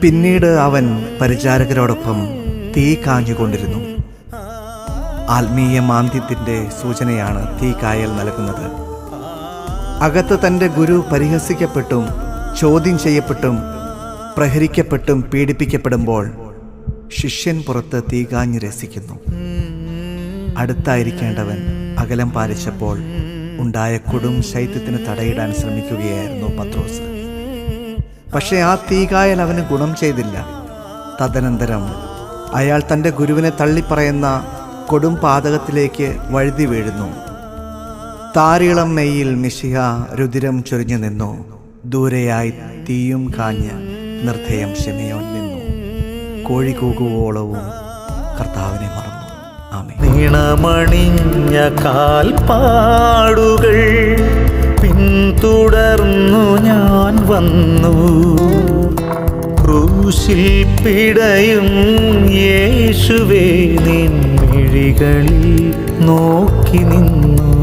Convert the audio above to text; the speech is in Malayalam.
പിന്നീട് അവൻ പരിചാരകരോടൊപ്പം തീ കാഞ്ഞുകൊണ്ടിരുന്നു. ആത്മീയ മാന്ദ്യത്തിൻ്റെ സൂചനയാണ് തീ കായൽ നൽകുന്നത്. അകത്ത് തൻ്റെ ഗുരു പരിഹസിക്കപ്പെട്ടും ചോദ്യം ചെയ്യപ്പെട്ടും പ്രഹരിക്കപ്പെട്ടും പീഡിപ്പിക്കപ്പെടുമ്പോൾ ശിഷ്യൻ പുറത്ത് തീ കാഞ്ഞ് രസിക്കുന്നു. അടുത്തായിരിക്കേണ്ടവൻ അകലം പാലിച്ചപ്പോൾ ഉണ്ടായ കൊടും ശൈത്യത്തിന് തടയിടാൻ ശ്രമിക്കുകയായിരുന്നു പത്രോസ്. പക്ഷേ ആ തീകായൽ അവന് ഗുണം ചെയ്തില്ല. തദനന്തരം അയാൾ തൻ്റെ ഗുരുവിനെ തള്ളിപ്പറയുന്ന കൊടും പാതകത്തിലേക്ക് വഴുതി വീഴുന്നു. താരിളം മെയ്യിൽ മിശിഹ രുധിരം ചൊരിഞ്ഞു നിന്നു. ദൂരെയായി തീയും കാഞ്ഞ് നിർദ്ധയം ശിമയോൻ നിന്നു. കോഴി കൂകുവോളവും കർത്താവിനെ മറന്നു. ആമേൻ. നീണമണിഞ്ഞ കാൽപ്പാടുകൾ പിന്തുടർന്നു ഞാൻ വന്നു. ക്രൂശിൽ പിടയും യേശുവേ നിൻ മിഴികളിൽ നോക്കി നിന്നു.